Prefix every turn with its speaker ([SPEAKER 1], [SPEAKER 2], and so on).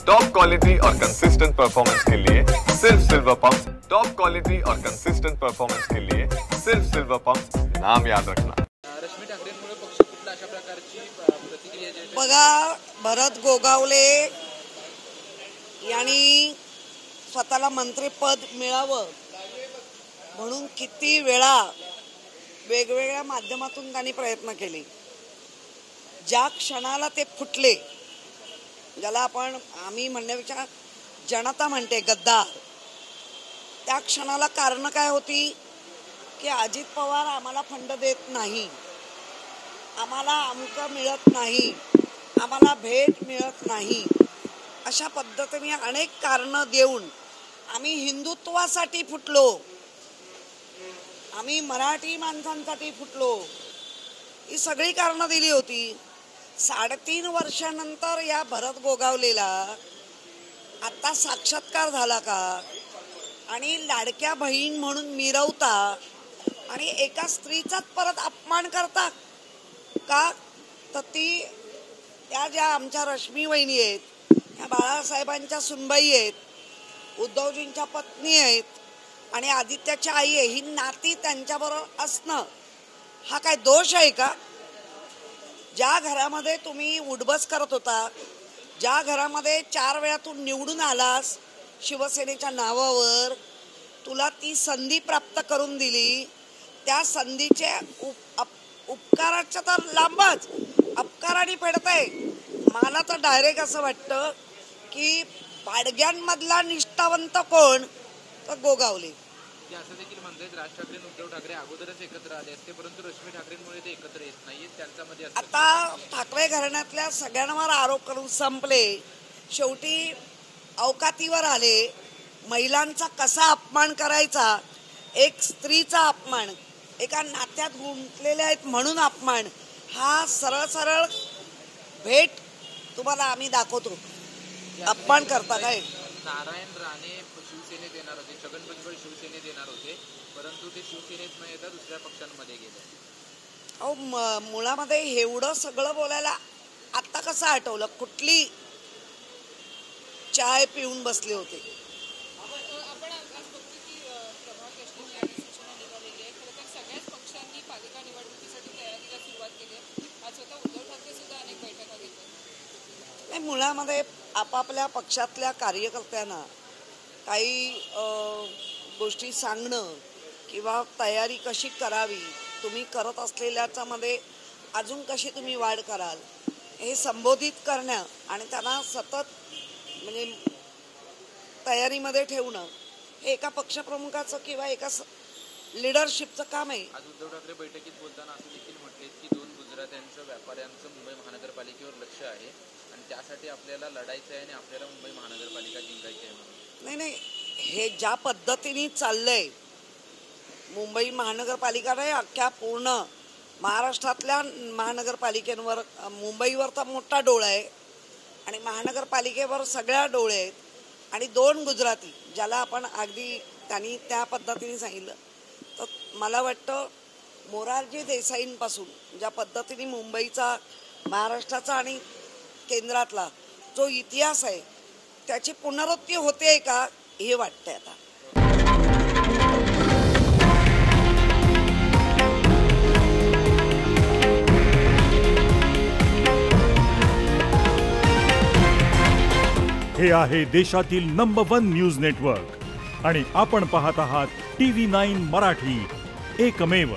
[SPEAKER 1] Top quality और consistent performance के लिए सिर्फ सिल्वर पंप्स। टॉप क्वालिटी और कंसिस्टेंट परफॉर्मेंस के लिए सिर्फ सिल्वर पंप्स, नाम याद रखना।
[SPEAKER 2] रश्मी ठाकरेंमुळे पक्ष कुठला अशा प्रकारची प्रतिक्रिया जी
[SPEAKER 3] बघा, भरत गोगावले यांनी स्वतःला मंत्रिपद मिळावं म्हणून किती वेळा वेगवेगळ्या माध्यमातून त्यांनी प्रयत्न केले। ज्या क्षणाला ते फुटले, ज्याला आम्ही म्हणण्यापेक्षा जनता म्हणते गद्दार, त्या क्षणाला कारण काय होती की अजित पवार आम्हाला फंड देत नाही, आम्हाला अमुक मिळत नाही, आम्हाला भेट मिळत नाही, अशा पद्धतीने अनेक कारणं देऊन आम्ही हिंदुत्वासाठी फुटलो, आम्ही मराठी माणसांसाठी फुटलो, ही सगळी कारणं दिली होती। 3.5 वर्षानंतर या भरत गोगावलेला आता साक्षात्कार झाला का आणि लाडक्या बहीण म्हणून मिरवता आणि एका स्त्रीचाच परत अपमान करता का? तर त्या ज्या आमच्या रश्मी वहिनी आहेत, या बाळासाहेबांच्या सुनबाई आहेत, उद्धवजींच्या पत्नी आहेत आणि आदित्याची आई आहे, ही नाती त्यांच्याबरोबर असणं हा काय दोष आहे का? ज्या घरामध्ये तुम्ही उठबस करत होता, ज्या घरामध्ये 4 वेळा तू निवडून आलास शिवसेनेच्या नावावर, तुला ती संधी प्राप्त करून दिली, त्या संधीचे उपकाराच्या तर लांबच अपकाराने फेडताय। मला तर डायरेक्ट असं वाटतं की पाडग्यांमधला निष्ठावंत कोण? तर गोगावले।
[SPEAKER 2] असं देखील म्हणतात राज ठाकरे आणि उद्धव ठाकरे अगोदरच एकत्र आले असते, परंतु रश्मी ठाकरेंमुळे ते एकत्र येत नाहीये, त्यांच्यामध्ये
[SPEAKER 3] आता ठाकरे घराण्यातल्या सगळ्यांवर आरोप करून संपले, शेवटी अवकातीवर आले। महिलांचा कसा अपमान करायचा, एक स्त्रीचा अपमान, एका नात्यात गुंतलेल्या आहेत म्हणून अपमान, हा सरळ सरळ भेट तुम्हाला आम्ही दाखवतो। अपमान करता काय?
[SPEAKER 2] नारायण राणे शिवसेनेत येणार होते, छगन भुजबळ शिवसेनेत येणार होते, परंतु ते शिवसेनेत न येता दुसऱ्या पक्षांमध्ये गेले।
[SPEAKER 3] अहो, मुळामध्ये एवढं सगळं बोलायला आता कसं आठवलं? कुठली चाय पिऊन बसले होते? नाही, मुळामध्ये आपापल्या पक्षातल्या कार्यकर्त्यांना काही गोष्टी सांगणं किंवा तयारी कशी करावी, तुम्ही करत असलेल्याच्यामध्ये अजून कशी तुम्ही वाढ कराल, हे संबोधित करणं आणि त्यांना सतत म्हणजे तयारीमध्ये ठेवणं हे एका पक्षप्रमुखाचं किंवा एका लिडरशिपचं काम आहे।
[SPEAKER 2] आज उद्धव ठाकरे बैठकीत बोलताना असं देखील म्हटले की 2 गुजरात्यांचं व्यापाऱ्यांचं मुंबई महानगरपालिकेवर लक्ष आहे आणि त्यासाठी आपल्याला लढायचं आहे आणि आपल्याला मुंबई महानगरपालिका जिंकायची आहे म्हणून।
[SPEAKER 3] नाही, हे ज्या पद्धतीने चाललंय, मुंबई महानगरपालिका नाही, अख्ख्या पूर्ण महाराष्ट्रातल्या महानगरपालिकेवर, मुंबईवर तर मोठा डोळा आहे आणि महानगरपालिकेवर सगळ्या डोळे आहेत आणि 2 गुजराती ज्याला आपण अगदी त्यांनी त्या पद्धतीने सांगितलं, तर मला वाटतं मोरारजी देसाईंपासून ज्या पद्धतीने मुंबईचा, महाराष्ट्राचा आणि केंद्रातला जो इतिहास आहे त्याची पुनरावृत्ती होते का हे वाटतंय आता।
[SPEAKER 4] हे आहे देशातील नंबर 1 न्यूज नेटवर्क आणि आपण पाहत आहात TV9 मराठी, एकमेव।